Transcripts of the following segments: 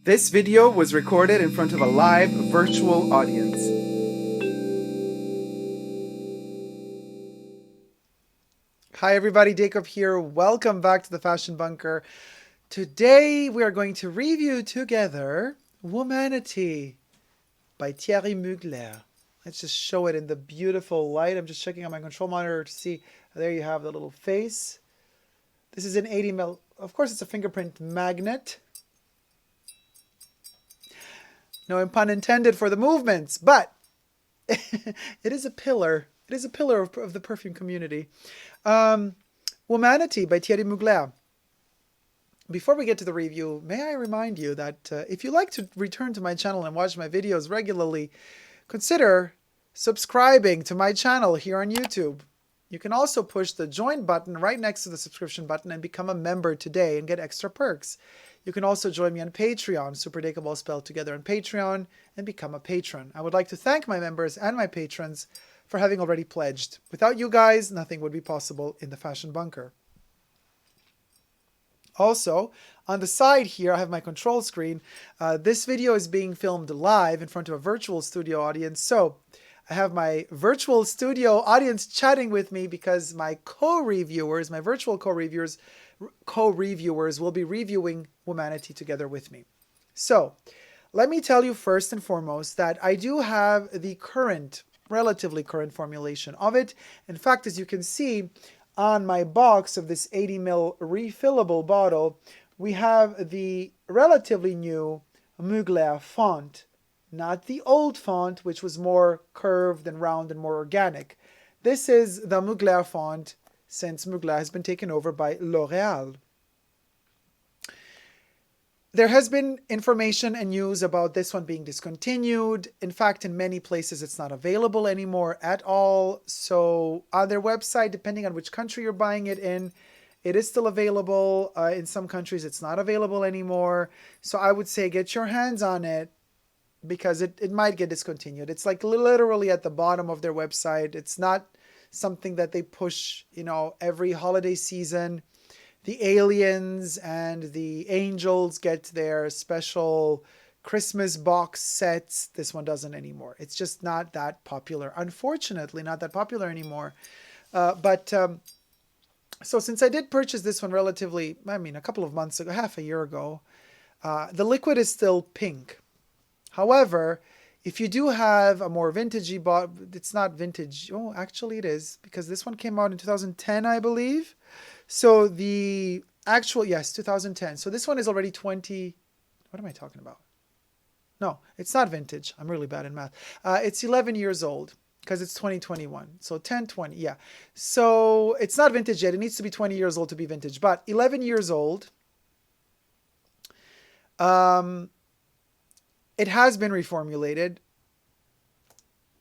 This video was recorded in front of a live virtual audience. Hi everybody, Dacob here. Welcome back to the Fashion Bunker. Today we are going to review together Womanity by Thierry Mugler. Let's just show it in the beautiful light. I'm just checking on my control monitor to see. There you have the little face. This is an 80 ml. Of course, it's a fingerprint magnet. No pun intended for the movements, but it is a pillar. It is a pillar of the perfume community. Womanity by Thierry Mugler. Before we get to the review, may I remind you that if you like to return to my channel and watch my videos regularly, consider subscribing to my channel here on YouTube. You can also push the join button right next to the subscription button and become a member today and get extra perks. You can also join me on Patreon, superdacob all spelled together on Patreon, and become a patron. I would like to thank my members and my patrons for having already pledged. Without you guys, nothing would be possible in the Fashion Bunker. Also, on the side here, I have my control screen. This video is being filmed live in front of a virtual studio audience. So I have my virtual studio audience chatting with me because my co-reviewers, my virtual co-reviewers will be reviewing Womanity together with me. So let me tell you first and foremost that I do have the current, relatively current formulation of it. In fact, as you can see on my box of this 80 ml refillable bottle, we have the relatively new Mugler font, not the old font, which was more curved and round and more organic. This is the Mugler font since Mugler has been taken over by L'Oréal. There has been information and news about this one being discontinued. In fact, in many places it's not available anymore at all. So on their website, depending on which country you're buying it in, it is still available. In some countries it's not available anymore. So I would say get your hands on it because it might get discontinued. It's like literally at the bottom of their website. It's not something that they push, every holiday season. The aliens and the angels get their special Christmas box sets. This one doesn't anymore. It's just not that popular. Unfortunately, not that popular anymore. So since I did purchase this one relatively, a couple of months ago, half a year ago, the liquid is still pink. However, if you do have a more vintagey bottle, it's not vintage. Oh, actually it is, because this one came out in 2010, I believe. So the actual, yes, 2010. So this one is already 20. What am I talking about? No, it's not vintage. I'm really bad in math. It's 11 years old because it's 2021. So 10, 20, yeah. So it's not vintage yet. It needs to be 20 years old to be vintage, but 11 years old. It has been reformulated,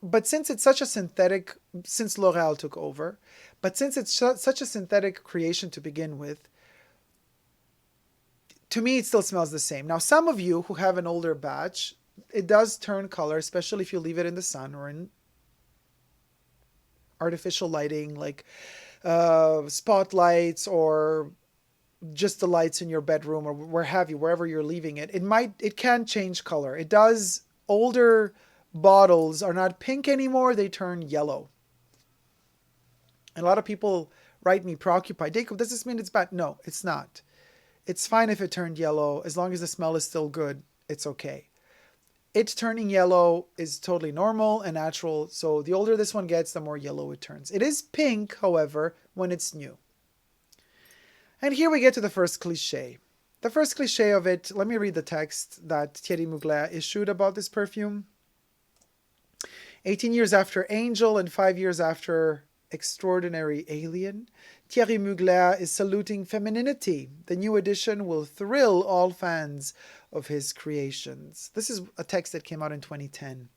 but since it's such a synthetic, since L'Oréal took over, but since it's such a synthetic creation to begin with, to me it still smells the same. Now, some of you who have an older batch, it does turn color, especially if you leave it in the sun or in artificial lighting like spotlights or just the lights in your bedroom or wherever you're leaving it. It can change color. It does. Older bottles are not pink anymore. They turn yellow. And a lot of people write me preoccupied. Dacob, does this mean it's bad? No, it's not. It's fine if it turned yellow. As long as the smell is still good, it's okay. It turning yellow is totally normal and natural. So the older this one gets, the more yellow it turns. It is pink, however, when it's new. And here we get to the first cliche. The first cliche of it, let me read the text that Thierry Mugler issued about this perfume. 18 years after Angel and 5 years after Extraordinary Alien, Thierry Mugler is saluting femininity. The new edition will thrill all fans of his creations. This is a text that came out in 2010.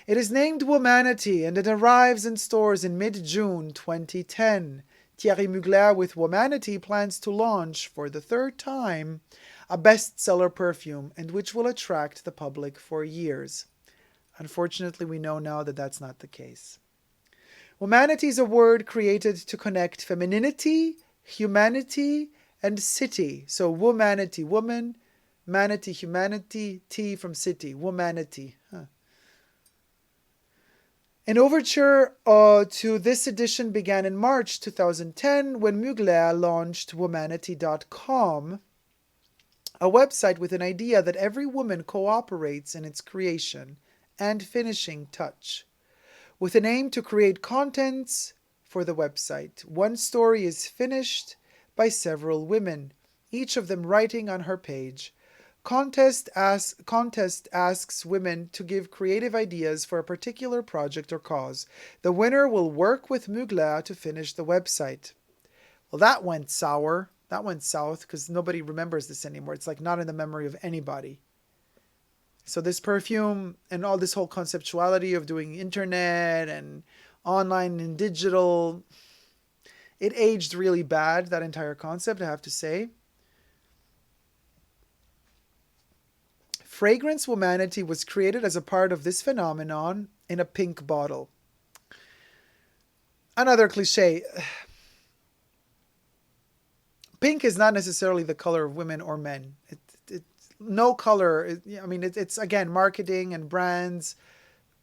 It is named Womanity and it arrives in stores in mid-June 2010. Thierry Mugler with Womanity plans to launch for the third time a bestseller perfume and which will attract the public for years. Unfortunately, we know now that that's not the case. Womanity is a word created to connect femininity, humanity, and city. So womanity, woman, Manity, humanity, T from city, womanity. Huh. An overture to this edition began in March 2010 when Mugler launched womanity.com, a website with an idea that every woman cooperates in its creation and finishing touch, with an aim to create contents for the website. One story is finished by several women, each of them writing on her page. Contest asks women to give creative ideas for a particular project or cause. The winner will work with Mugler to finish the website. Well, that went sour. That went south because nobody remembers this anymore. It's like not in the memory of anybody. So this perfume and all this whole conceptuality of doing internet and online and digital, it aged really bad, that entire concept, I have to say. Fragrance Womanity was created as a part of this phenomenon in a pink bottle. Another cliche. Pink is not necessarily the color of women or men. No color. I mean, it's again, marketing and brands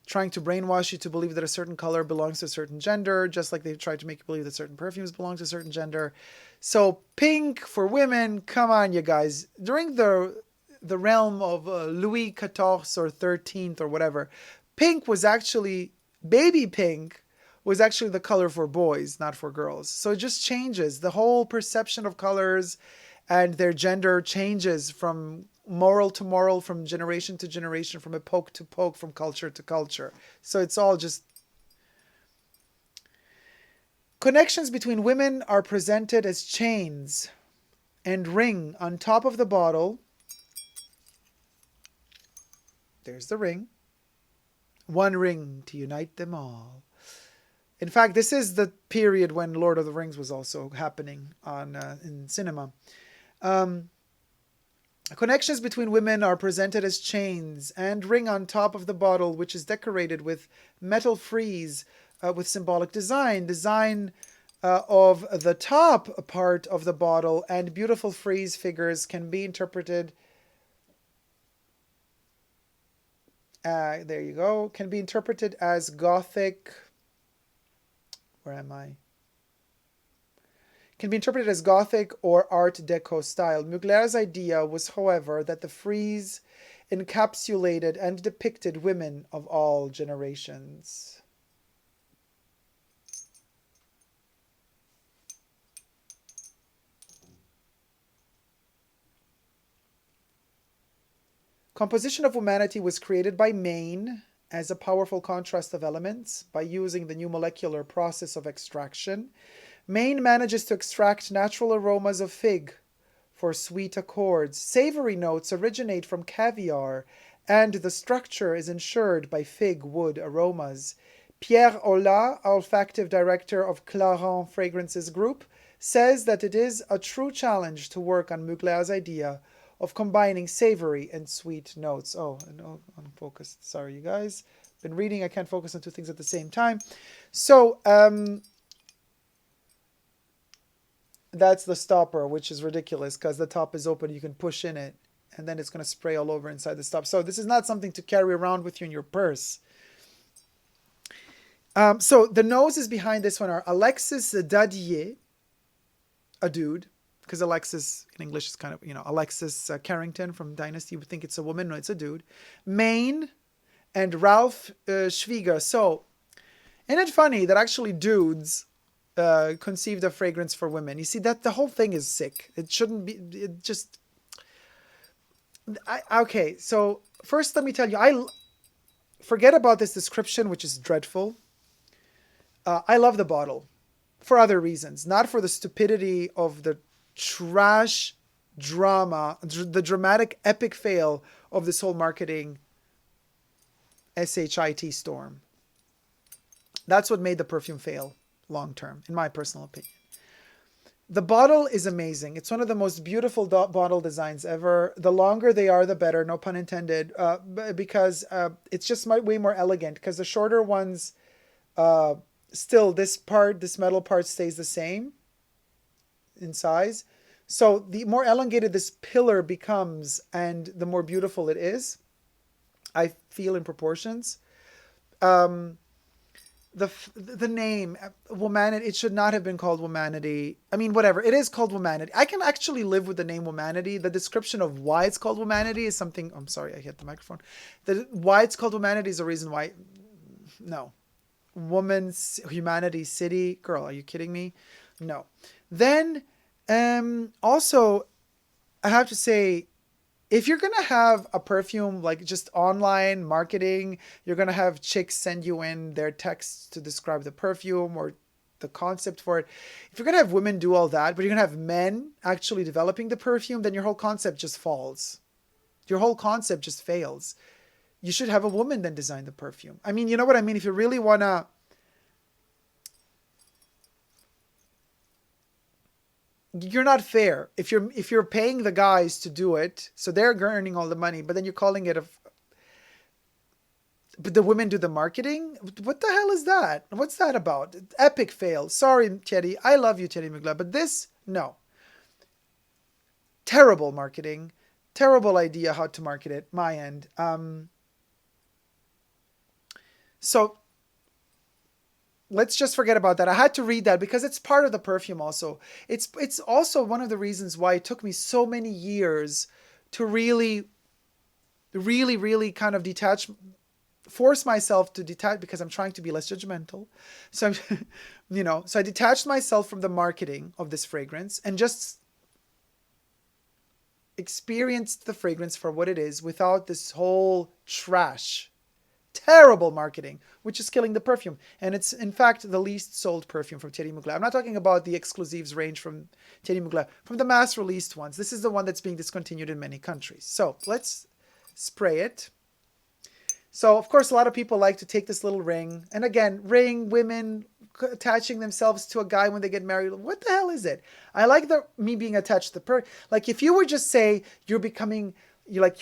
trying to brainwash you to believe that a certain color belongs to a certain gender, just like they tried to make you believe that certain perfumes belong to a certain gender. So pink for women, come on, you guys. During the realm of Louis XIV or 13th or whatever, pink was actually, baby pink was actually the color for boys, not for girls. So it just changes. The whole perception of colors and their gender changes from moral to moral, from generation to generation, from epoch to epoch, from culture to culture. So it's all just... Connections between women are presented as chains and ring on top of the bottle. There's the ring. One ring to unite them all. In fact, this is the period when Lord of the Rings was also happening on in cinema. Connections between women are presented as chains and ring on top of the bottle, which is decorated with metal frieze with symbolic design of the top part of the bottle, and beautiful frieze figures can be interpreted. There you go. Can be interpreted as Gothic. Where am I? Can be interpreted as Gothic or Art Deco style. Mugler's idea was, however, that the frieze encapsulated and depicted women of all generations. Composition of Womanity was created by Maine as a powerful contrast of elements by using the new molecular process of extraction. Maine manages to extract natural aromas of fig for sweet accords. Savory notes originate from caviar, and the structure is ensured by fig wood aromas. Pierre Ola, olfactive director of Clarins Fragrances Group, says that it is a true challenge to work on Mugler's idea of combining savory and sweet notes. Oh, no, unfocused. Sorry, you guys. Been reading. I can't focus on two things at the same time. So, that's the stopper, which is ridiculous because the top is open. You can push in it, and then it's going to spray all over inside the stop. So this is not something to carry around with you in your purse. So the noses behind this one are Alexis Dadier, a dude, because Alexis in English is kind of, Alexis Carrington from Dynasty. You would think it's a woman. No, it's a dude. Maine and Ralph Schwieger. So, isn't it funny that actually dudes conceived a fragrance for women? You see, that the whole thing is sick. It shouldn't be. It just... Okay, so first let me tell you, I forget about this description, which is dreadful. I love the bottle for other reasons, not for the stupidity of the trash drama, the dramatic epic fail of this whole marketing SHIT storm. That's what made the perfume fail long term, in my personal opinion. The bottle is amazing. It's one of the most beautiful bottle designs ever. The longer they are, the better, no pun intended, because it's just way more elegant, because the shorter ones, still this metal part stays the same in size. So the more elongated this pillar becomes and the more beautiful it is, I feel in proportions. Um, the name Womanity, it should not have been called Womanity. I mean, whatever, it is called Womanity. I can actually live with the name Womanity. The description of why it's called Womanity is something. I'm sorry, I hit the microphone. Why it's called Womanity is a reason why. No, woman's humanity city. Girl, are you kidding me? No. Then, also, I have to say, if you're gonna have a perfume like just online marketing, you're gonna have chicks send you in their texts to describe the perfume or the concept for it. If you're gonna have women do all that, but you're gonna have men actually developing the perfume, then your whole concept just falls. Your whole concept just fails. You should have a woman then design the perfume. I mean, you know what I mean? If you really wanna, you're not fair. If you're paying the guys to do it, so they're earning all the money, but then you're calling it a, but the women do the marketing. What the hell is that? What's that about? Epic fail. Sorry, Thierry. I love you, Thierry Mugler, but this, no. Terrible marketing. Terrible idea how to market it. My end. So let's just forget about that. I had to read that because it's part of the perfume also. It's also one of the reasons why it took me so many years to really kind of force myself to detach, because I'm trying to be less judgmental. So, so I detached myself from the marketing of this fragrance and just experienced the fragrance for what it is without this whole trash. Terrible marketing, which is killing the perfume. And it's, in fact, the least sold perfume from Thierry Mugler. I'm not talking about the exclusives range from Thierry Mugler, from the mass released ones. This is the one that's being discontinued in many countries. So let's spray it. So, of course, a lot of people like to take this little ring. And again, ring, women attaching themselves to a guy when they get married. What the hell is it? I like me being attached to the like if you were just say you're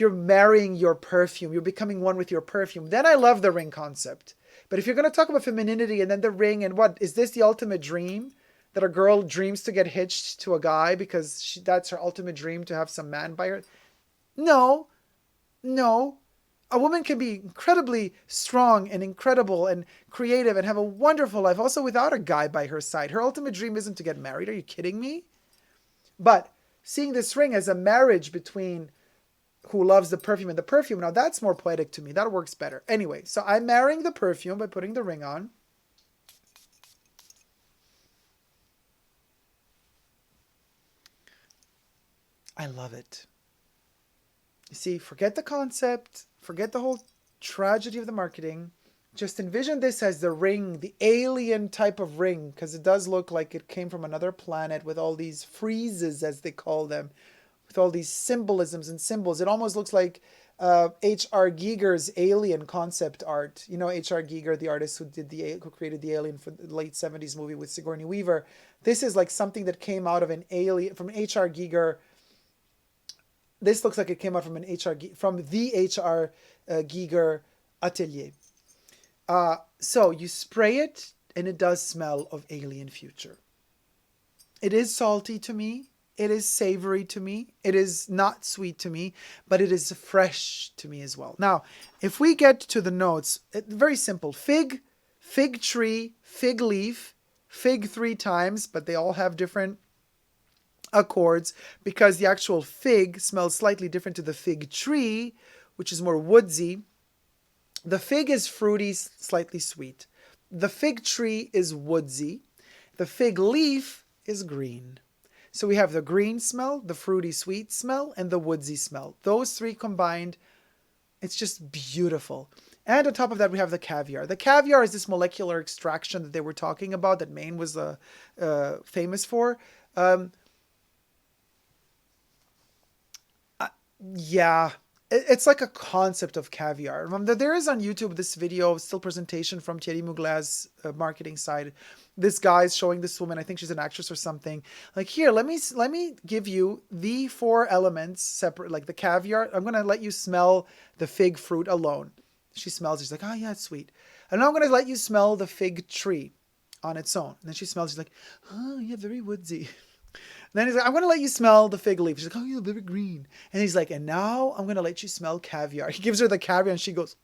marrying your perfume, you're becoming one with your perfume, then I love the ring concept. But if you're going to talk about femininity and then the ring, and what, is this the ultimate dream? That a girl dreams to get hitched to a guy because that's her ultimate dream, to have some man by her? No. A woman can be incredibly strong and incredible and creative and have a wonderful life also without a guy by her side. Her ultimate dream isn't to get married. Are you kidding me? But seeing this ring as a marriage between who loves the perfume and the perfume, now that's more poetic to me. That works better. Anyway, so I'm marrying the perfume by putting the ring on. I love it. You see, forget the concept, forget the whole tragedy of the marketing. Just envision this as the ring, the alien type of ring, because it does look like it came from another planet with all these friezes, as they call them, with all these symbolisms and symbols. It almost looks like H.R. Giger's Alien concept art. You know, H.R. Giger, the artist who created the Alien for the late 70s movie with Sigourney Weaver. This is like something that came out of an alien, from H.R. Giger. This looks like it came out from the H.R. Giger atelier. So you spray it, and it does smell of alien future. It is salty to me. It is savory to me. It is not sweet to me, but it is fresh to me as well. Now, if we get to the notes, very simple. Fig tree, fig leaf, fig 3 times, but they all have different accords because the actual fig smells slightly different to the fig tree, which is more woodsy. The fig is fruity, slightly sweet. The fig tree is woodsy. The fig leaf is green. So we have the green smell, the fruity sweet smell, and the woodsy smell. Those 3 combined, it's just beautiful. And on top of that, we have the caviar. The caviar is this molecular extraction that they were talking about, that Maine was famous for. Yeah, it's like a concept of caviar. Remember, there is on YouTube this video, still presentation from Thierry Mugler's marketing side. This guy's showing this woman, I think she's an actress or something. Like, here, let me give you the 4 elements separate, like the caviar. I'm going to let you smell the fig fruit alone. She smells, she's like, oh yeah, it's sweet. And now I'm going to let you smell the fig tree on its own. And then she smells, she's like, oh yeah, very woodsy. then he's like, I'm going to let you smell the fig leaf. She's like, oh, you're very green. And he's like, and now I'm going to let you smell caviar. He gives her the caviar and she goes,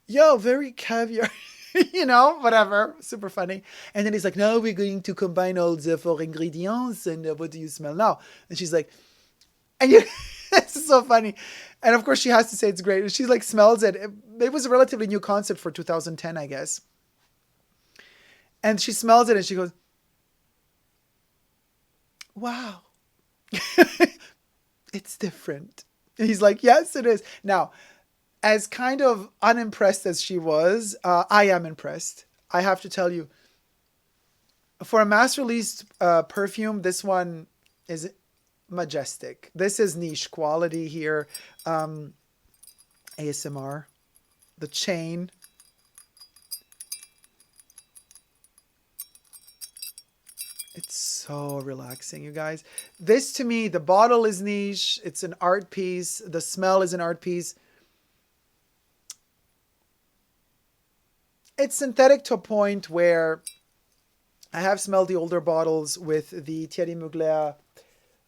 yo, very caviar. Whatever. Super funny. And then he's like, now we're going to combine all the four ingredients. And what do you smell now? And she's like, and it's so funny. And of course she has to say it's great. She like smells it. It was a relatively new concept for 2010, I guess. And she smells it and she goes, wow, it's different. And he's like, yes, it is. Now, as kind of unimpressed as she was, I am impressed. I have to tell you, for a mass released perfume, this one is majestic. This is niche quality here. ASMR, the chain. It's so relaxing, you guys. This to me, the bottle is niche. It's an art piece. The smell is an art piece. It's synthetic to a point where I have smelled the older bottles with the Thierry Mugler,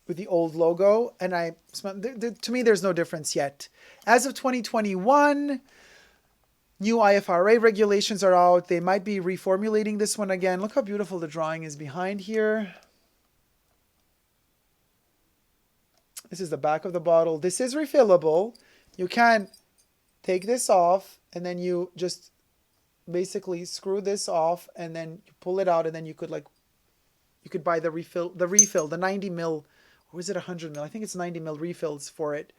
with the old logo, and I smell, to me, there's no difference yet. As of 2021, new IFRA regulations are out. They might be reformulating this one again. Look how beautiful the drawing is behind here. This is the back of the bottle. This is refillable. You can take this off and then you just basically screw this off and then you pull it out and then you could buy the refill, the 90 mil, or is it 100 mil? I think it's 90 mil refills for it.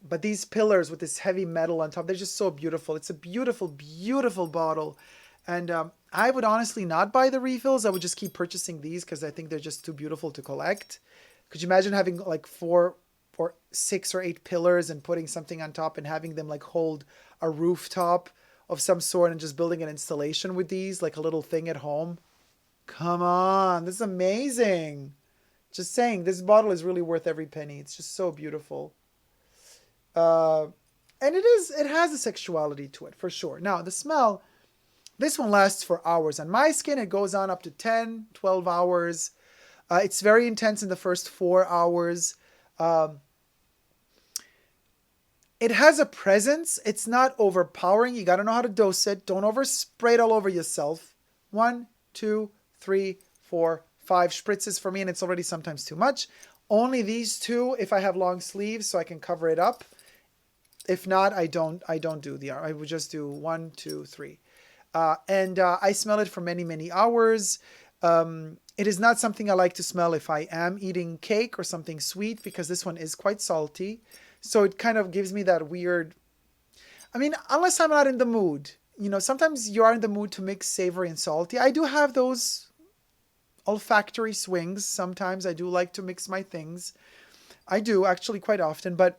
But these pillars with this heavy metal on top, they're just so beautiful. It's a beautiful, beautiful bottle. And I would honestly not buy the refills. I would just keep purchasing these because I think they're just too beautiful to collect. Could you imagine having like 4 or 6 or 8 pillars and putting something on top and having them like hold a rooftop of some sort and just building an installation with these, like a little thing at home? Come on, this is amazing. Just saying, this bottle is really worth every penny. It's just so beautiful. And it has a sexuality to it, for sure. Now, the smell, this one lasts for hours. On my skin, it goes on up to 10, 12 hours. It's very intense in the first 4 hours. It has a presence. It's not overpowering. You got to know how to dose it. Don't overspray it all over yourself. 1, 2, 3, 4, 5 spritzes for me, and it's already sometimes too much. Only these 2 if I have long sleeves so I can cover it up. If not, I don't do the, I would just do 1, 2, 3. And I smell it for many, many hours. It is not something I like to smell if I am eating cake or something sweet, because this one is quite salty. So it kind of gives me that weird, I mean, unless I'm not in the mood. You know, sometimes you are in the mood to mix savory and salty. I do have those olfactory swings. Sometimes I do like to mix my things. I do actually quite often, but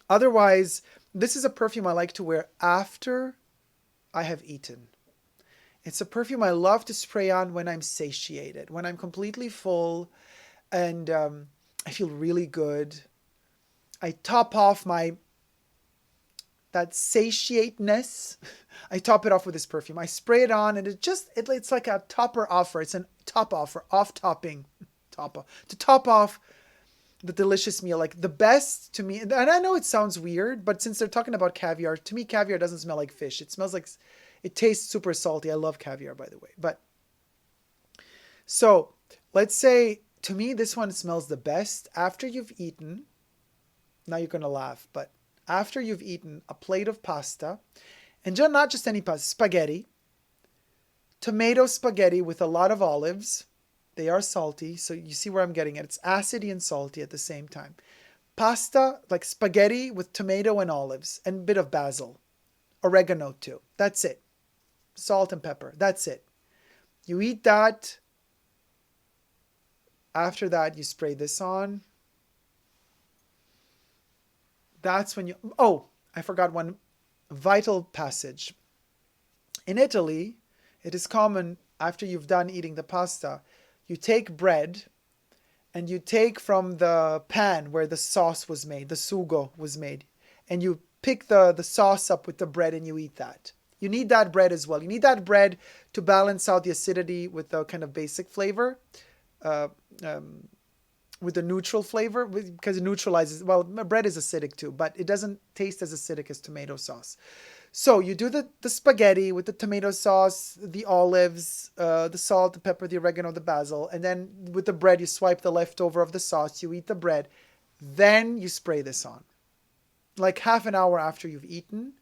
otherwise, this is a perfume I like to wear after I have eaten. It's a perfume I love to spray on when I'm satiated, when I'm completely full and I feel really good. I top off that satiateness. I top it off with this perfume. I spray it on and it's like a topper offer. It's a top offer, off-topping, to top off the delicious meal. Like the best to me, and I know it sounds weird, but since they're talking about caviar, to me caviar doesn't smell like fish. It smells like, it tastes super salty. I love caviar, by the way. But so let's say to me this one smells the best after you've eaten. Now you're going to laugh, but after you've eaten a plate of pasta, and not just any pasta, spaghetti, tomato spaghetti with a lot of olives. They are salty, so you see where I'm getting at. It's acidy and salty at the same time. Pasta, like spaghetti with tomato and olives, and a bit of basil. Oregano too. That's it. Salt and pepper. That's it. You eat that. After that, you spray this on. That's when you... Oh, I forgot one vital passage. In Italy, it is common, after you've done eating the pasta, you take bread and you take from the pan where the sauce was made, the sugo was made, and you pick the sauce up with the bread and you eat that. You need that bread as well. You need that bread to balance out the acidity with the kind of basic flavor, uh, with the neutral flavor, because it neutralizes. Well, bread is acidic too, but it doesn't taste as acidic as tomato sauce. So you do the spaghetti with the tomato sauce, the olives, the salt, the pepper, the oregano, the basil, and then with the bread, you swipe the leftover of the sauce, you eat the bread, then you spray this on. Like half an hour after you've eaten,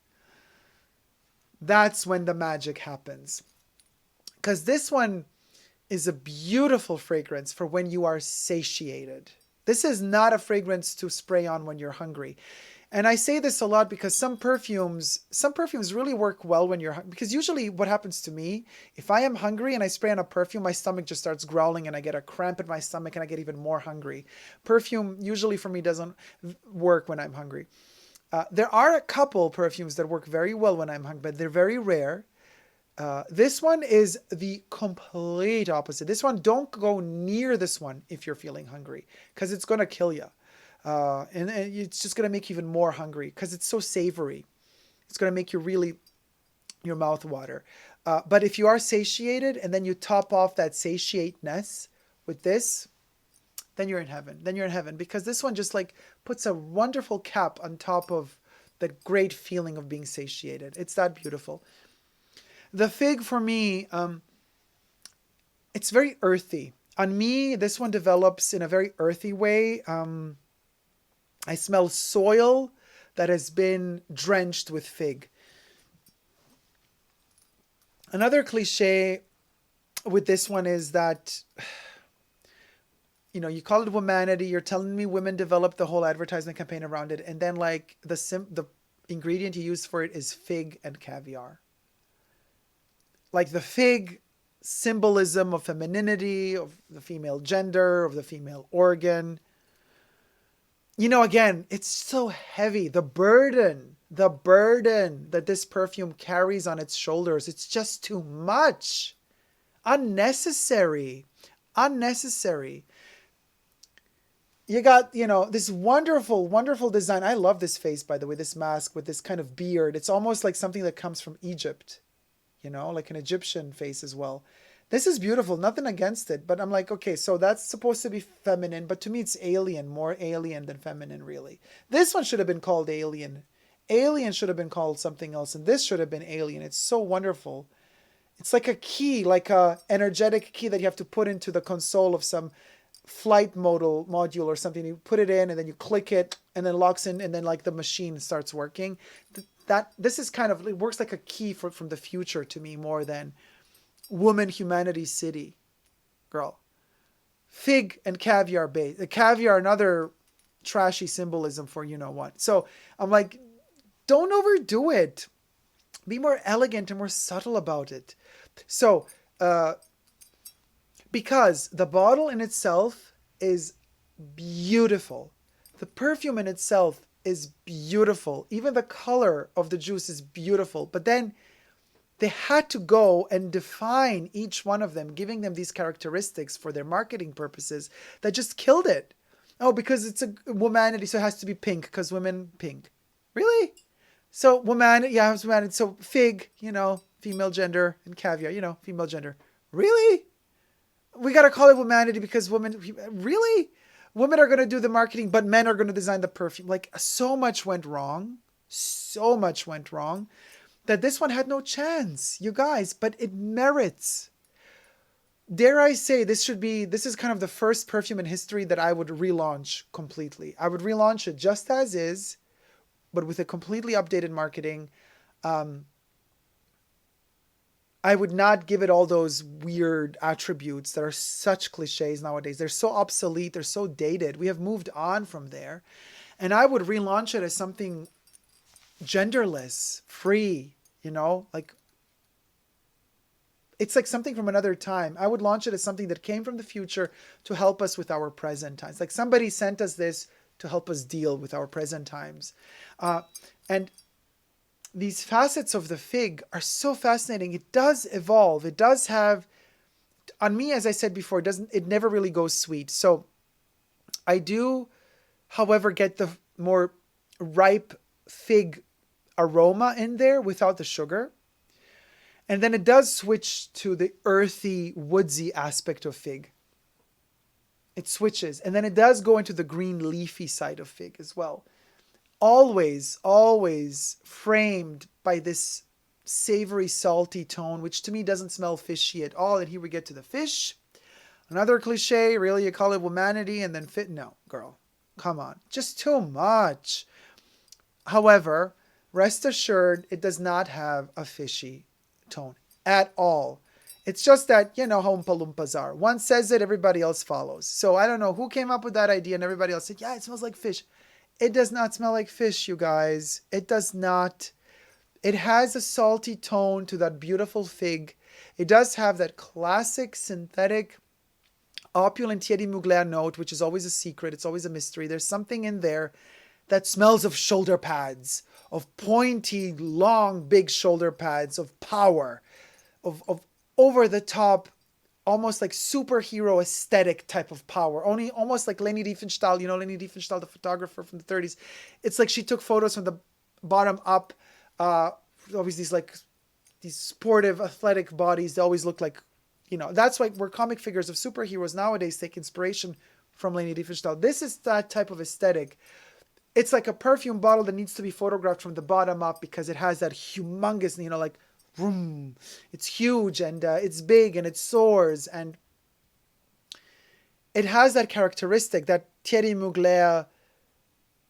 that's when the magic happens. Because this one is a beautiful fragrance for when you are satiated. This is not a fragrance to spray on when you're hungry. And I say this a lot because some perfumes really work well when you're hungry. Because usually what happens to me, if I am hungry and I spray on a perfume, my stomach just starts growling and I get a cramp in my stomach and I get even more hungry. Perfume usually for me doesn't work when I'm hungry. There are a couple perfumes that work very well when I'm hungry, but they're very rare. This one is the complete opposite. This one, don't go near this one if you're feeling hungry, because it's going to kill you. And it's just going to make you even more hungry because it's so savory. It's going to make you really, your mouth water. But if you are satiated and then you top off that satiateness with this, then you're in heaven. Then you're in heaven, because this one just like puts a wonderful cap on top of that great feeling of being satiated. It's that beautiful. The fig for me, it's very earthy. On me, this one develops in a very earthy way. I smell soil that has been drenched with fig. Another cliche with this one is that, you know, you call it womanity. You're telling me women developed the whole advertisement campaign around it. And then like the ingredient you use for it is fig and caviar. Like the fig symbolism of femininity, of the female gender, of the female organ. You know, again, it's so heavy. The burden that this perfume carries on its shoulders, it's just too much. Unnecessary. You got, you know, this wonderful, wonderful design. I love this face, by the way, this mask with this kind of beard. It's almost like something that comes from Egypt, you know, like an Egyptian face as well. This is beautiful, nothing against it, but I'm like, okay, so that's supposed to be feminine, but to me it's alien, more alien than feminine, really. This one should have been called Alien. Alien should have been called something else, and this should have been Alien. It's so wonderful. It's like a key, like a energetic key that you have to put into the console of some flight module or something. You put it in, and then you click it, and then it locks in, and then like the machine starts working. This is kind of, it works like a key from the future to me more than woman, humanity, city, girl. Fig and caviar base. The caviar, another trashy symbolism for you know what. So I'm like, don't overdo it. Be more elegant and more subtle about it. So, because the bottle in itself is beautiful. The perfume in itself is beautiful. Even the color of the juice is beautiful. But then they had to go and define each one of them, giving them these characteristics for their marketing purposes that just killed it. Oh, because it's a womanity, so it has to be pink, because women pink. Really? So woman, yeah, it's womanity. So fig, you know, female gender, and caviar, you know, female gender. Really? We got to call it womanity because women, really? Women are going to do the marketing, but men are going to design the perfume. Like, so much went wrong. So much went wrong. That this one had no chance, you guys, but it merits. Dare I say, this is kind of the first perfume in history that I would relaunch completely. I would relaunch it just as is, but with a completely updated marketing. I would not give it all those weird attributes that are such cliches nowadays. They're so obsolete, they're so dated. We have moved on from there. And I would relaunch it as something genderless, free, you know, like it's like something from another time. I would launch it as something that came from the future to help us with our present times. Like somebody sent us this to help us deal with our present times. And these facets of the fig are so fascinating. It does evolve. It does have, on me, as I said before, it never really goes sweet. So I do, however, get the more ripe fig aroma in there without the sugar. And then it does switch to the earthy, woodsy aspect of fig. It switches. And then it does go into the green, leafy side of fig as well. Always, always framed by this savory, salty tone, which to me doesn't smell fishy at all. And here we get to the fish. Another cliche, really, you call it womanity, and then fit. No, girl, come on. Just too much. However, rest assured, it does not have a fishy tone at all. It's just that, you know how Oompa Loompas are. One says it, everybody else follows. So I don't know who came up with that idea, and everybody else said, yeah, it smells like fish. It does not smell like fish, you guys. It does not. It has a salty tone to that beautiful fig. It does have that classic synthetic opulent Thierry Mugler note, which is always a secret. It's always a mystery. There's something in there that smells of shoulder pads, of pointy, long, big shoulder pads, of power, of over the top, almost like superhero aesthetic type of power. Only almost like Leni Riefenstahl, you know, Leni Riefenstahl, the photographer from the 30s. It's like she took photos from the bottom up. Always these sportive, athletic bodies. They always look like, you know, that's why where comic figures of superheroes nowadays take inspiration from Leni Riefenstahl. This is that type of aesthetic. It's like a perfume bottle that needs to be photographed from the bottom up because it has that humongous, you know, like, vroom. It's huge and it's big and it soars and it has that characteristic, that Thierry Mugler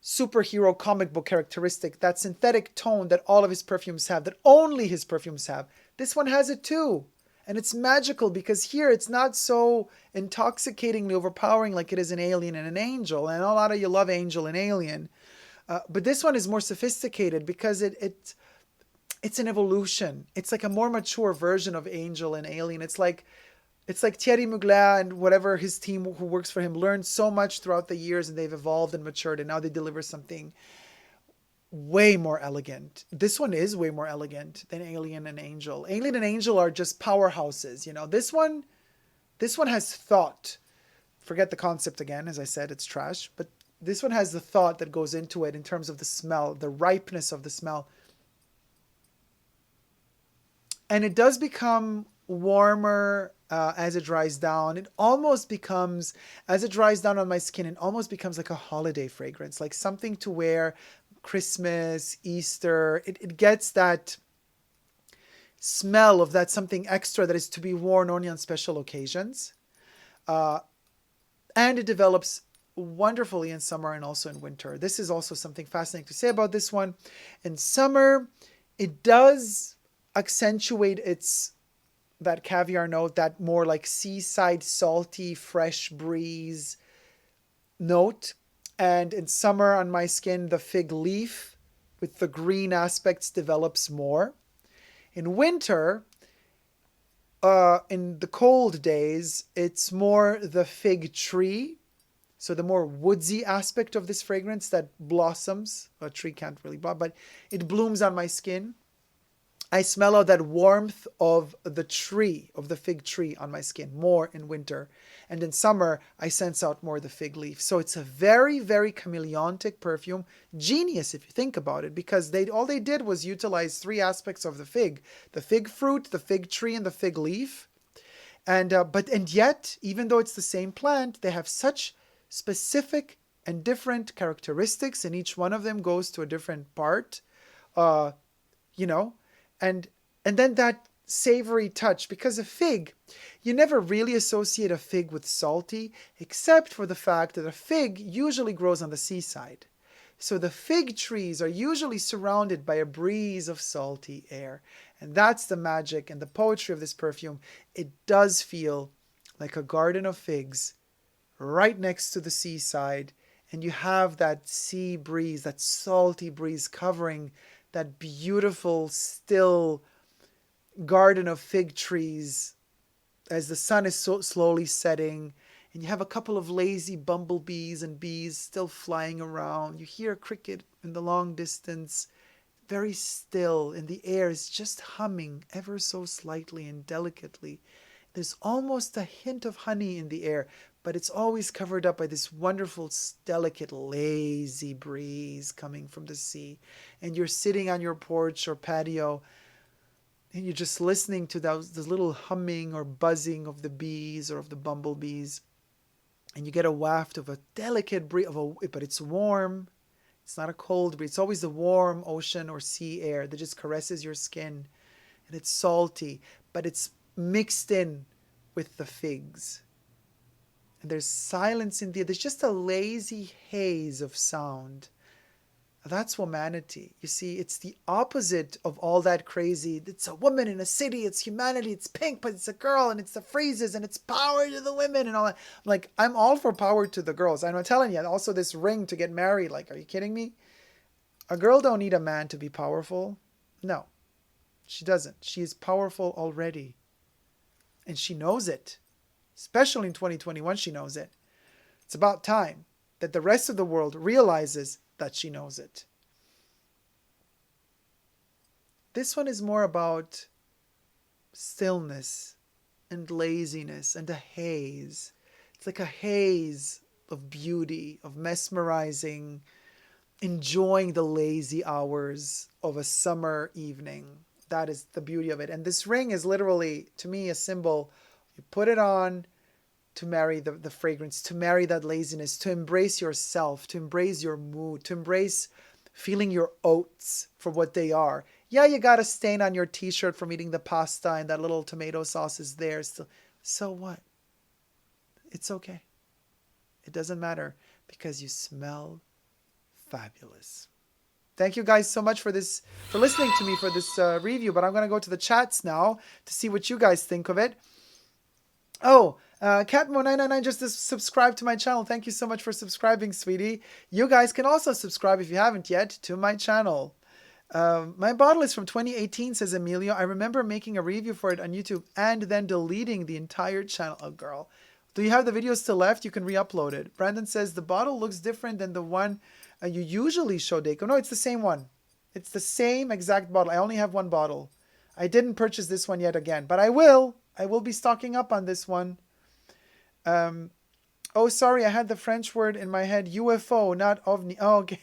superhero comic book characteristic, that synthetic tone that all of his perfumes have, that only his perfumes have. This one has it too. And it's magical because here it's not so intoxicatingly overpowering like it is in Alien and an Angel. And a lot of you love Angel and Alien. But this one is more sophisticated because it's an evolution. It's like a more mature version of Angel and Alien. It's like Thierry Mugler and whatever his team who works for him learned so much throughout the years and they've evolved and matured and now they deliver something way more elegant. This one is way more elegant than Alien and Angel. Alien and Angel are just powerhouses, you know. This one has thought. Forget the concept again, as I said, it's trash. But this one has the thought that goes into it in terms of the smell, the ripeness of the smell. And it does become warmer as it dries down. It almost becomes, as it dries down on my skin, it almost becomes like a holiday fragrance, like something to wear Christmas, Easter. It gets that smell of that something extra that is to be worn only on special occasions. And it develops wonderfully in summer and also in winter. This is also something fascinating to say about this one. In summer, it does accentuate that caviar note, that more like seaside, salty, fresh breeze note. And in summer on my skin, the fig leaf with the green aspects develops more. In winter, in the cold days, it's more the fig tree. So the more woodsy aspect of this fragrance that blossoms. A tree can't really blossom, but it blooms on my skin. I smell out that warmth of the tree, of the fig tree on my skin, more in winter. And in summer, I sense out more the fig leaf. So it's a very, very chameleontic perfume. Genius, if you think about it, because all they did was utilize three aspects of the fig fruit, the fig tree, and the fig leaf. And yet, even though it's the same plant, they have such specific and different characteristics, and each one of them goes to a different part, you know. And then that savory touch, because a fig, you never really associate a fig with salty, except for the fact that a fig usually grows on the seaside. So the fig trees are usually surrounded by a breeze of salty air. And that's the magic and the poetry of this perfume. It does feel like a garden of figs right next to the seaside. And you have that sea breeze, that salty breeze covering that beautiful, still garden of fig trees as the sun is so slowly setting. And you have a couple of lazy bumblebees and bees still flying around. You hear a cricket in the long distance, very still, and the air is just humming ever so slightly and delicately. There's almost a hint of honey in the air, but it's always covered up by this wonderful, delicate, lazy breeze coming from the sea. And you're sitting on your porch or patio And you're just listening to those little humming or buzzing of the bees or of the bumblebees. And you get a waft of a delicate breeze, but it's warm. It's not a cold breeze. It's always the warm ocean or sea air that just caresses your skin. And it's salty, but it's mixed in with the figs. And there's silence in the air. There's just a lazy haze of sound. That's womanity. You see, it's the opposite of all that crazy. It's a woman in a city. It's humanity. It's pink, but it's a girl, and it's the freezes, and it's power to the women, and all that. Like, I'm all for power to the girls. I'm telling you. Also, this ring to get married. Like, are you kidding me? A girl don't need a man to be powerful. No, she doesn't. She is powerful already, and she knows it. Especially in 2021, she knows it. It's about time that the rest of the world realizes that she knows it. This one is more about stillness and laziness and a haze. It's like a haze of beauty, of mesmerizing, enjoying the lazy hours of a summer evening. That is the beauty of it. And this ring is literally, to me, a symbol. You put it on to marry the fragrance, to marry that laziness, to embrace yourself, to embrace your mood, to embrace feeling your oats for what they are. Yeah, you got a stain on your t-shirt from eating the pasta and that little tomato sauce is there still. So what? It's okay. It doesn't matter because you smell fabulous. Thank you guys so much for listening to me for this review, but I'm going to go to the chats now to see what you guys think of it. Oh, Catmo999 just subscribed to my channel. Thank you so much for subscribing, sweetie. You guys can also subscribe if you haven't yet to my channel. My bottle is from 2018, says Emilio. I remember making a review for it on YouTube and then deleting the entire channel. Oh, girl. Do you have the video still left? You can re-upload it. Brandon says the bottle looks different than the one you usually show, Dacob. No, it's the same one. It's the same exact bottle. I only have one bottle. I didn't purchase this one yet again, but I will. I will be stocking up on this one. Oh, sorry, I had the French word in my head. UFO, not ovni. Oh, okay.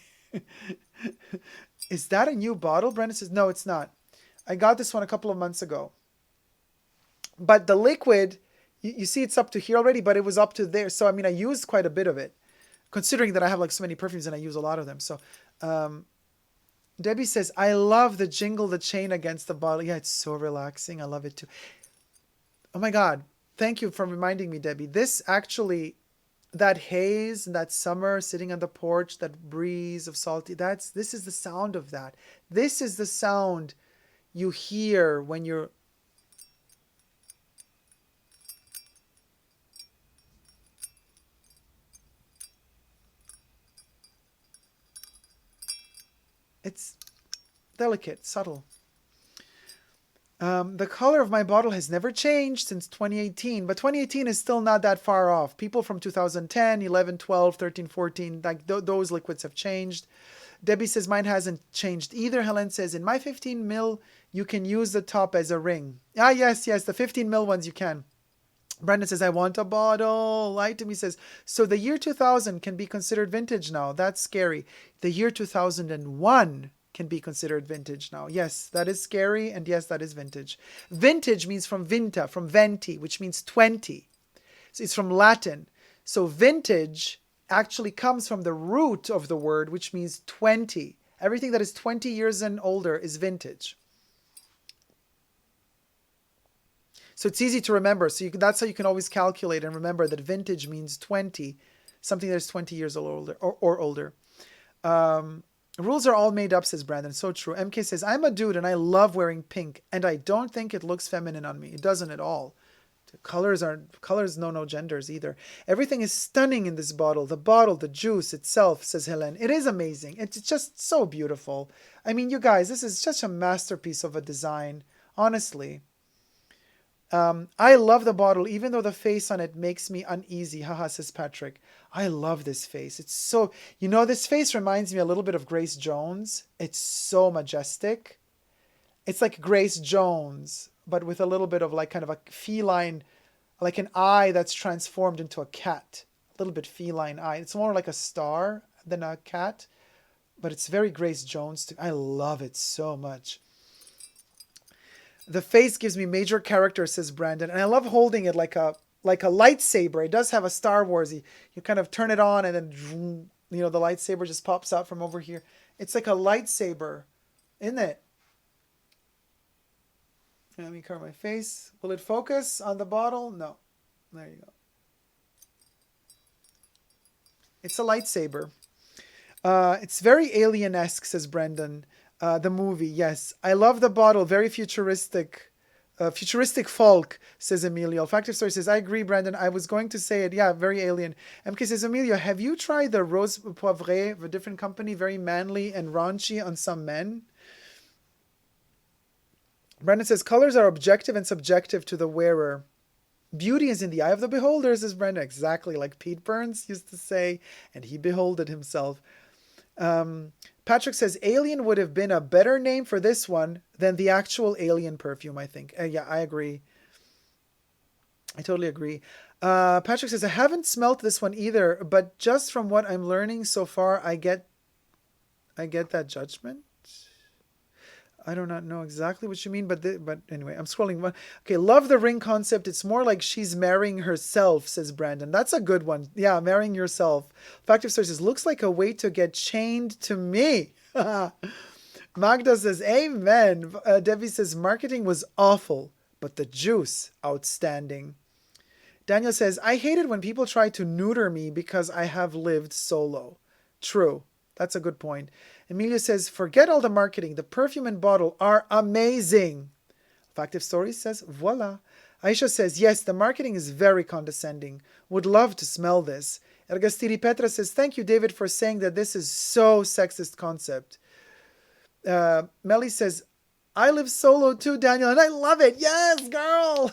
Is that a new bottle? Brandon says, no, it's not. I got this one a couple of months ago. But the liquid, you see it's up to here already, but it was up to there. So, I mean, I used quite a bit of it, considering that I have like so many perfumes and I use a lot of them. So, Debbie says, I love the jingle, the chain against the bottle. Yeah, it's so relaxing. I love it too. Oh my God. Thank you for reminding me, Debbie. This actually, that haze and that summer sitting on the porch, that breeze of salty, this is the sound of that. This is the sound you hear when you're it's delicate, subtle. The color of my bottle has never changed since 2018, but 2018 is still not that far off. People from 2010, 11, 12, 13, 14, like those liquids have changed. Debbie says mine hasn't changed either. Helen says in my 15 mil, you can use the top as a ring. Ah, yes, the 15 mil ones you can. Brandon says, I want a bottle. Light to me says, so the year 2000 can be considered vintage now. That's scary. The year 2001 can be considered vintage now. Yes, that is scary. And yes, that is vintage. Vintage means from vinta, from venti, which means 20. So it's from Latin. So vintage actually comes from the root of the word, which means 20. Everything that is 20 years and older is vintage. So it's easy to remember. So that's how you can always calculate and remember that vintage means 20, something that is 20 years old or older. Rules are all made up, says Brandon. So true. MK says, I'm a dude and I love wearing pink and I don't think it looks feminine on me. It doesn't at all. Colors know no genders either. Everything is stunning in this bottle. The juice itself, says Helen. It is amazing. It's just so beautiful. I mean, you guys, this is such a masterpiece of a design. Honestly. I love the bottle, even though the face on it makes me uneasy. Haha, says Patrick. I love this face. It's so, this face reminds me a little bit of Grace Jones. It's so majestic. It's like Grace Jones, but with a little bit of like kind of a feline, like an eye that's transformed into a cat. A little bit feline eye. It's more like a star than a cat, but it's very Grace Jones. I love it so much. The face gives me major character, says Brandon. And I love holding it like a lightsaber. It does have a Star Warsy. You kind of turn it on and then, the lightsaber just pops out from over here. It's like a lightsaber, isn't it? Let me cover my face. Will it focus on the bottle? No. There you go. It's a lightsaber. It's very alien-esque, says Brendan. The movie, yes. I love the bottle. Very futuristic. Futuristic folk, says Emilio. Olfactory Story says, I agree, Brandon. I was going to say it. Yeah, very alien. MK says, Emilio, have you tried the Rose Poivre of a different company? Very manly and raunchy on some men. Brandon says, colors are objective and subjective to the wearer. Beauty is in the eye of the beholder, says Brandon. Exactly, like Pete Burns used to say, and he beholded himself. Patrick says, Alien would have been a better name for this one than the actual Alien perfume, I think. Yeah, I agree. I totally agree. Patrick says, I haven't smelt this one either, but just from what I'm learning so far, I get that judgment. I do not know exactly what you mean, but anyway, I'm scrolling. Okay, love the ring concept. It's more like she's marrying herself, says Brandon. That's a good one. Yeah, marrying yourself. Factive Story says, looks like a way to get chained to me. Magda says, amen. Debbie says, marketing was awful, but the juice, outstanding. Daniel says, I hate it when people try to neuter me because I have lived solo. True. That's a good point. Emilia says, forget all the marketing. The perfume and bottle are amazing. Factive Story says, voila. Aisha says, yes, the marketing is very condescending. Would love to smell this. Ergastiri Petra says, thank you, David, for saying that this is so sexist concept. Melly says, I live solo too, Daniel, and I love it. Yes, girl.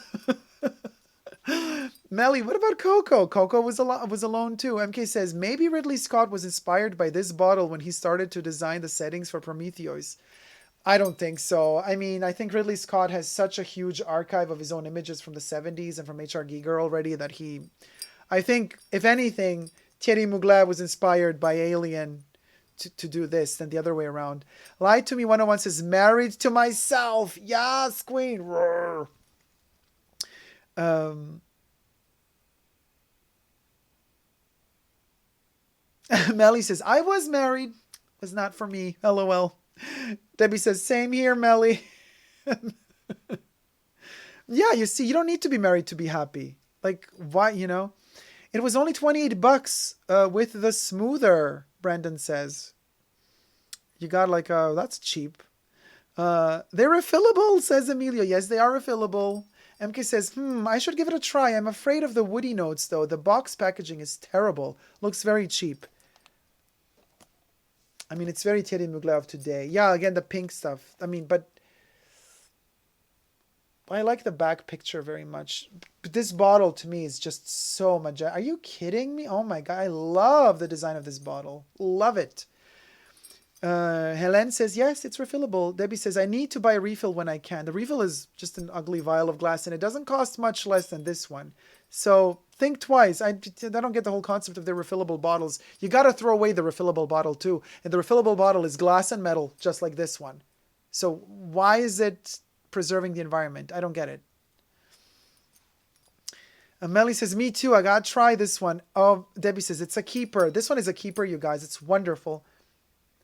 Melly, what about Coco? Coco was alone too. MK says, maybe Ridley Scott was inspired by this bottle when he started to design the settings for Prometheus. I don't think so. I mean, I think Ridley Scott has such a huge archive of his own images from the 70s and from HR Giger already that I think, if anything, Thierry Mugler was inspired by Alien to do this than the other way around. Lie to Me 101 says, married to myself. Yes, queen. Roar. Melly says, I was married. Was not for me. LOL. Debbie says, same here, Melly. Yeah, you see, you don't need to be married to be happy. Like, why, It was only $28 with the smoother, Brandon says. You got that's cheap. They're refillable, says Emilio. Yes, they are refillable. MK says, I should give it a try. I'm afraid of the woody notes, though. The box packaging is terrible. Looks very cheap. I mean, it's very Thierry Mugler of today. Yeah, again, the pink stuff. I mean, but I like the back picture very much. But this bottle, to me, is just so majestic. Are you kidding me? Oh, my God. I love the design of this bottle. Love it. Helen says, yes, it's refillable. Debbie says, I need to buy a refill when I can. The refill is just an ugly vial of glass, and it doesn't cost much less than this one. So think twice. I don't get the whole concept of the refillable bottles. You got to throw away the refillable bottle too. And the refillable bottle is glass and metal, just like this one. So why is it preserving the environment? I don't get it. Melly says, me too. I got to try this one. Oh, Debbie says, it's a keeper. This one is a keeper, you guys. It's wonderful.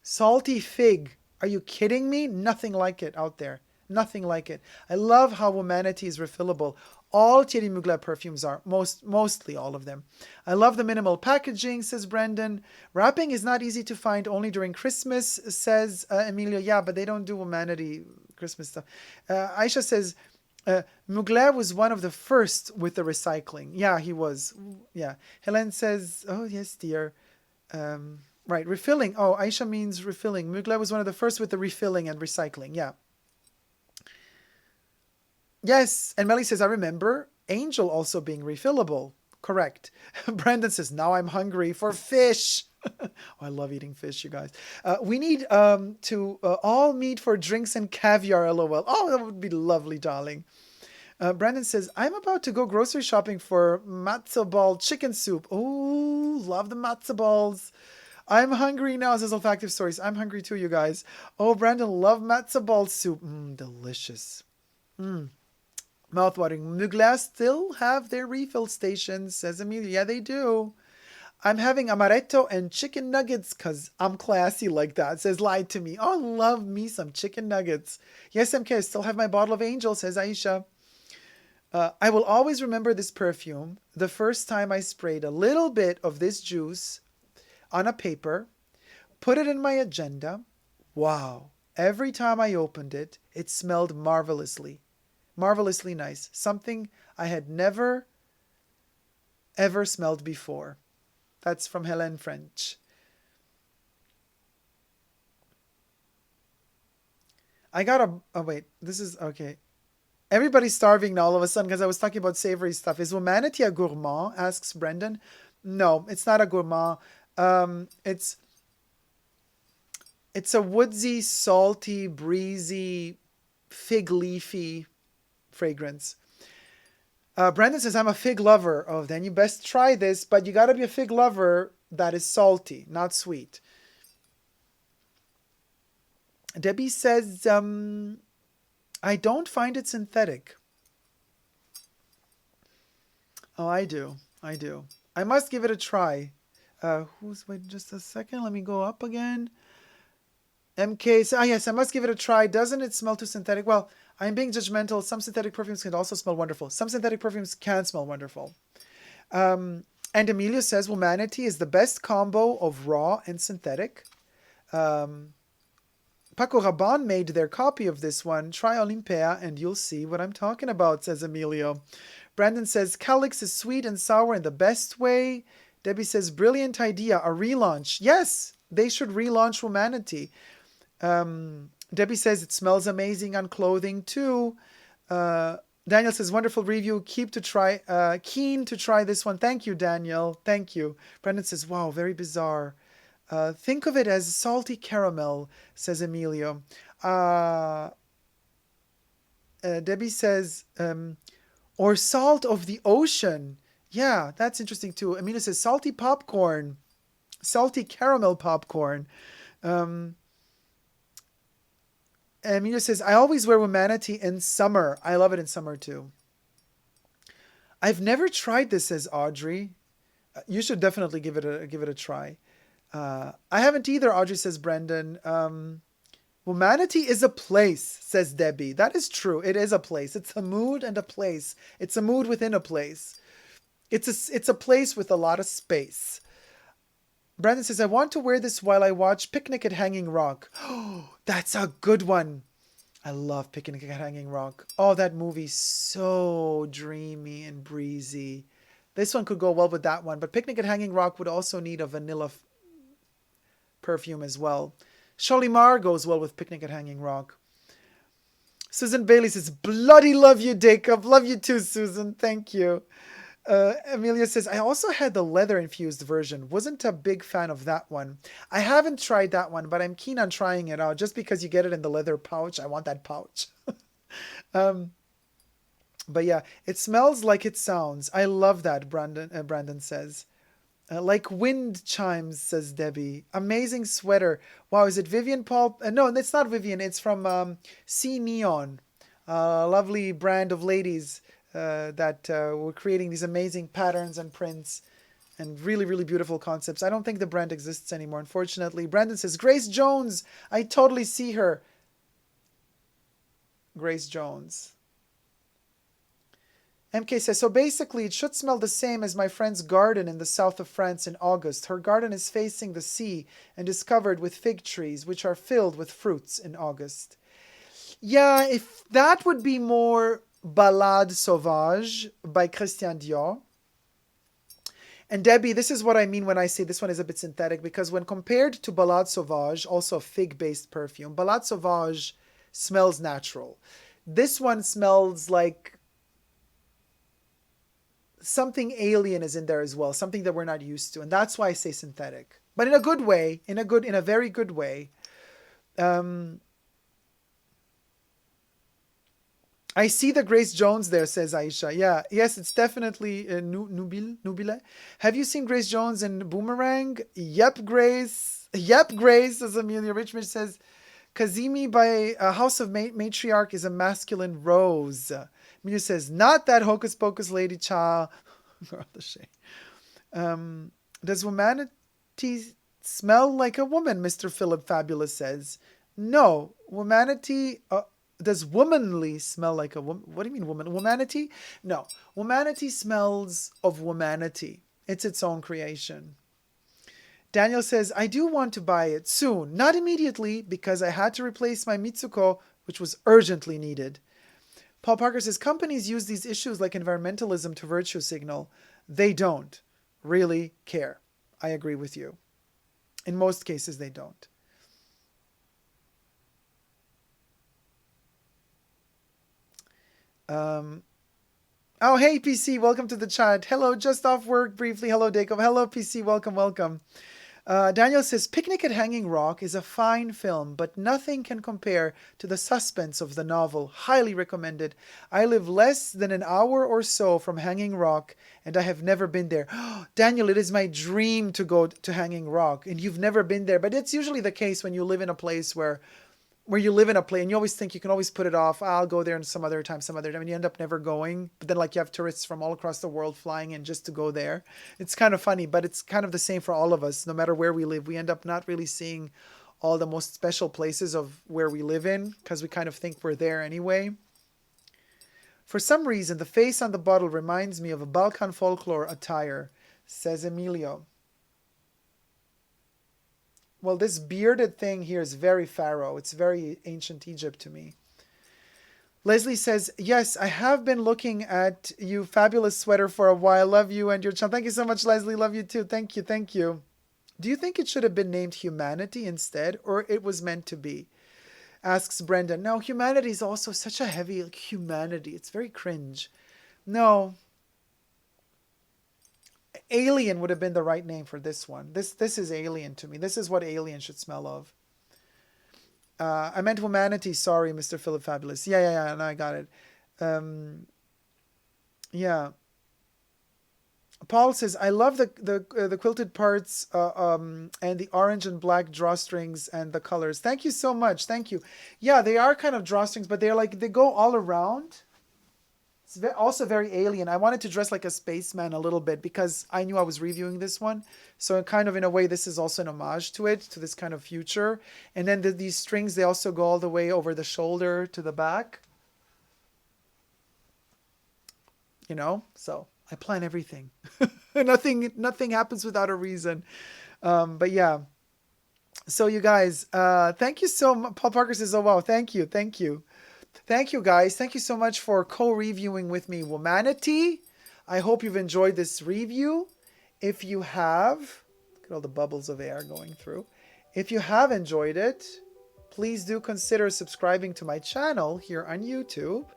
Salty fig. Are you kidding me? Nothing like it out there. Nothing like it. I love how Womanity is refillable. All Thierry Mugler perfumes are. Mostly all of them. I love the minimal packaging, says Brendan. Wrapping is not easy to find only during Christmas, says Emilio. Yeah, but they don't do Womanity Christmas stuff. Aisha says, Mugler was one of the first with the recycling. Yeah, he was. Yeah. Helen says, oh, yes, dear. Right, refilling. Oh, Aisha means refilling. Mugler was one of the first with the refilling and recycling. Yeah. Yes, and Melly says, I remember Angel also being refillable. Correct. Brandon says, now I'm hungry for fish. Oh, I love eating fish, you guys. We need to all meet for drinks and caviar, LOL. Oh, that would be lovely, darling. Brandon says, I'm about to go grocery shopping for matzo ball chicken soup. Oh, love the matzo balls. I'm hungry now, says Olfactive Stories. I'm hungry too, you guys. Oh, Brandon, love matzo ball soup. Delicious. Mouthwatering. Mugler still have their refill stations, says Amelia. Yeah, they do. I'm having amaretto and chicken nuggets because I'm classy like that, says Lied to Me. Oh, love me some chicken nuggets. Yes, MK, I still have my bottle of Angel, says Aisha. I will always remember this perfume. The first time I sprayed a little bit of this juice on a paper, put it in my agenda. Wow. Every time I opened it, it smelled marvelously. Marvelously nice. Something I had never, ever smelled before. That's from Hélène French. I got a... Oh, wait. This is... Okay. Everybody's starving now all of a sudden because I was talking about savory stuff. Is Womanity a gourmand? Asks Brendan. No, it's not a gourmand. It's a woodsy, salty, breezy, fig leafy fragrance. Brendan says, I'm a fig lover. Oh, then you best try this, but you gotta be a fig lover that is salty, not sweet. Debbie says, I don't find it synthetic. Oh, I do. I must give it a try. Wait just a second. Let me go up again. MK says, yes, I must give it a try. Doesn't it smell too synthetic? Well, I'm being judgmental. Some synthetic perfumes can also smell wonderful. Some synthetic perfumes can smell wonderful. And Amelia says, Womanity is the best combo of raw and synthetic. Paco Rabanne made their copy of this one. Try Olympia and you'll see what I'm talking about, says Emilio. Brandon says, Calix is sweet and sour in the best way. Debbie says, brilliant idea, a relaunch. Yes, they should relaunch Womanity. Debbie says, it smells amazing on clothing too. Daniel says, wonderful review. Keen to try this one. Thank you, Daniel. Thank you. Brandon says, wow, very bizarre. Think of it as salty caramel, says Emilio. Debbie says, or salt of the ocean. Yeah, that's interesting too. Emilio says, salty popcorn. Salty caramel popcorn. Emilio says, I always wear Womanity in summer. I love it in summer too. I've never tried this, says Audrey. You should definitely give it a try. I haven't either, Audrey, says Brendan. Womanity is a place, says Debbie. That is true. It is a place. It's a mood and a place. It's a mood within a place. It's a place with a lot of space. Brandon says, I want to wear this while I watch Picnic at Hanging Rock. Oh, that's a good one. I love Picnic at Hanging Rock. Oh, that movie's so dreamy and breezy. This one could go well with that one, but Picnic at Hanging Rock would also need a vanilla perfume as well. Shalimar goes well with Picnic at Hanging Rock. Susan Bailey says, bloody love you, Dacob. Love you too, Susan. Thank you. Amelia says, I also had the leather-infused version. Wasn't a big fan of that one. I haven't tried that one, but I'm keen on trying it out. Just because you get it in the leather pouch, I want that pouch. But yeah, it smells like it sounds. I love that, Brandon says. Like wind chimes, says Debbie. Amazing sweater. Wow, is it Vivian Paul? No, it's not Vivian. It's from Sea Neon. Lovely brand of ladies that were creating these amazing patterns and prints and really, really beautiful concepts. I don't think the brand exists anymore, unfortunately. Brandon says, Grace Jones. I totally see her. Grace Jones. MK says, so basically it should smell the same as my friend's garden in the south of France in August. Her garden is facing the sea and is covered with fig trees, which are filled with fruits in August. Yeah, if that would be more Ballade Sauvage by Christian Dior. And Debbie, this is what I mean when I say this one is a bit synthetic, because when compared to Ballade Sauvage, also a fig-based perfume, Ballade Sauvage smells natural. This one smells like something alien is in there as well, something that we're not used to, and that's why I say synthetic, but in a good way, in a very good way. I see the Grace Jones there, says Aisha. Yeah, yes, it's definitely Nubile. Have you seen Grace Jones in Boomerang? Yep, Grace. Yep, Grace, as Amelia Richmond says. Kazimi by House of Matriarch is a masculine rose. Miyu says, not that hocus pocus lady cha. Does womanity smell like a woman? Mr. Philip Fabulous says. No, womanity. Does womanly smell like a woman? What do you mean, woman? Womanity? No, womanity smells of womanity. It's its own creation. Daniel says, I do want to buy it soon. Not immediately, because I had to replace my Mitsuko, which was urgently needed. Paul Parker says, companies use these issues like environmentalism to virtue signal. They don't really care. I agree with you. In most cases, they don't. Oh, hey, PC, welcome to the chat. Hello, just off work briefly. Hello, Dacob. Hello, PC, welcome, welcome. Daniel says, Picnic at Hanging Rock is a fine film, but nothing can compare to the suspense of the novel. Highly recommended. I live less than an hour or so from Hanging Rock, and I have never been there. Daniel, it is my dream to go to Hanging Rock, and you've never been there. But it's usually the case when you live in a place where you live in a place and you always think you can always put it off. I'll go there some other time, and you end up never going. But then like you have tourists from all across the world flying in just to go there. It's kind of funny, but it's kind of the same for all of us. No matter where we live, we end up not really seeing all the most special places of where we live in because we kind of think we're there anyway. For some reason, the face on the bottle reminds me of a Balkan folklore attire, says Emilio. Well, this bearded thing here is very Pharaoh. It's very ancient Egypt to me. Leslie says, yes, I have been looking at you fabulous sweater for a while. Love you and your channel. Thank you so much, Leslie. Love you too. Thank you. Thank you. Do you think it should have been named Humanity instead, or it was meant to be? Asks Brenda. No, humanity is also such a heavy, like, humanity. It's very cringe. No. Alien would have been the right name for this one. This is alien to me. This is what alien should smell of. I meant humanity. Sorry, Mr. Philip Fabulous. Yeah. No, I got it. Yeah. Paul says, I love the quilted parts and the orange and black drawstrings and the colors. Thank you so much. Thank you. Yeah, they are kind of drawstrings, but they're like, they go all around. It's also very alien. I wanted to dress like a spaceman a little bit because I knew I was reviewing this one. So kind of in a way, this is also an homage to it, to this kind of future. And then these strings, they also go all the way over the shoulder to the back. You know, so I plan everything. Nothing happens without a reason. But yeah. So you guys, thank you so much. Paul Parker says, oh, wow, thank you. Thank you. Thank you, guys. Thank you so much for co-reviewing with me Womanity. I hope you've enjoyed this review. If you have, look at all the bubbles of air going through. If you have enjoyed it, please do consider subscribing to my channel here on YouTube.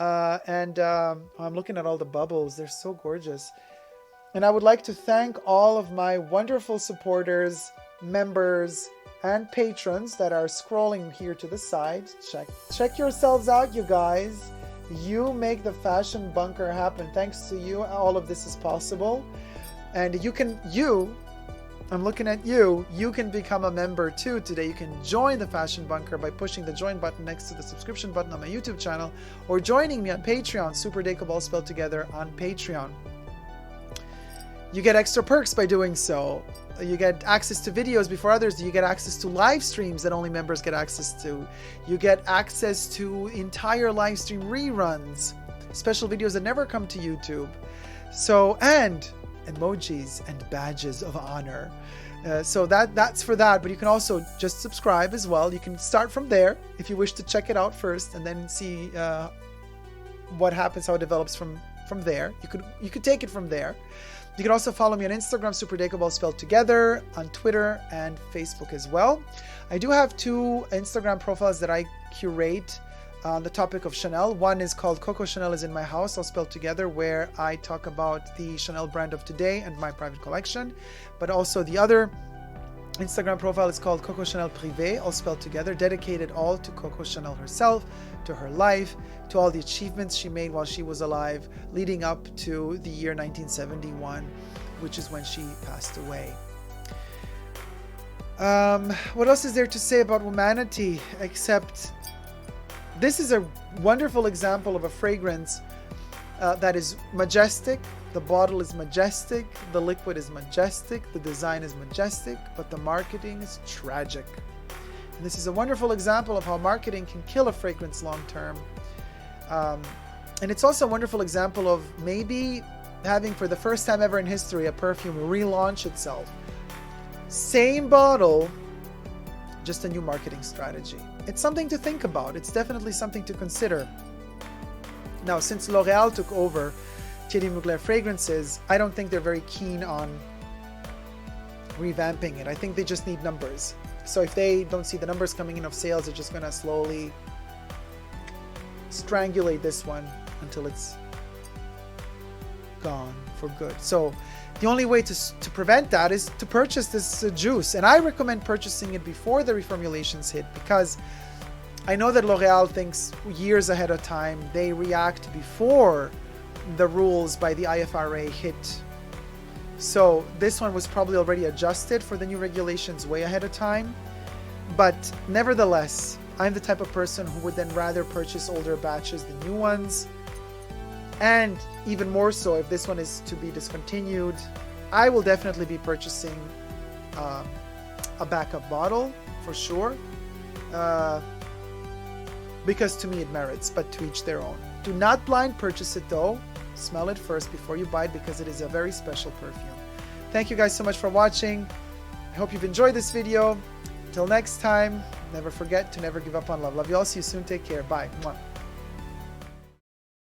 I'm looking at all the bubbles. They're so gorgeous. And I would like to thank all of my wonderful supporters, members, and patrons that are scrolling here to the side. Check yourselves out, you guys. You make the fashion bunker happen. Thanks to you, all of this is possible. And I'm looking at you. You can become a member too today. You can join the Fashion Bunker by pushing the join button next to the subscription button on my YouTube channel, or joining me on Patreon, superdacob all spelled together on Patreon. You get extra perks by doing so. You get access to videos before others. You get access to live streams that only members get access to. You get access to entire live stream reruns, special videos that never come to YouTube. So, and emojis and badges of honor. So that's for that, but you can also just subscribe as well. You can start from there if you wish to check it out first and then see what happens, how it develops from there. You could take it from there. You can also follow me on Instagram, superdacob all spelled together, on Twitter and Facebook as well. I do have 2 Instagram profiles that I curate on the topic of Chanel. One is called Coco Chanel is in my house, all spelled together, where I talk about the Chanel brand of today and my private collection. But also the other Instagram profile is called Coco Chanel Privé, all spelled together, dedicated all to Coco Chanel herself, to her life, to all the achievements she made while she was alive, leading up to the year 1971, which is when she passed away. What else is there to say about Womanity, except this is a wonderful example of a fragrance that is majestic. The bottle is majestic, the liquid is majestic, the design is majestic, but the marketing is tragic. And this is a wonderful example of how marketing can kill a fragrance long term. And it's also a wonderful example of maybe having, for the first time ever in history, a perfume relaunch itself. Same bottle, just a new marketing strategy. It's something to think about. It's definitely something to consider. Now, since L'Oreal took over Thierry Mugler fragrances, I don't think they're very keen on revamping it. I think they just need numbers. So if they don't see the numbers coming in of sales, they're just going to slowly strangulate this one until it's gone for good. So the only way to prevent that is to purchase this juice. And I recommend purchasing it before the reformulations hit, because I know that L'Oreal thinks years ahead of time. They react before the rules by the IFRA hit. So this one was probably already adjusted for the new regulations way ahead of time. But nevertheless, I'm the type of person who would then rather purchase older batches than new ones. And even more so, if this one is to be discontinued, I will definitely be purchasing a backup bottle for sure. Because to me it merits, but to each their own. Do not blind purchase it though. Smell it first before you buy it, because it is a very special perfume. Thank you guys so much for watching. I hope you've enjoyed this video. Until next time, never forget to never give up on love. Love you all. See you soon. Take care. Bye. Mwah.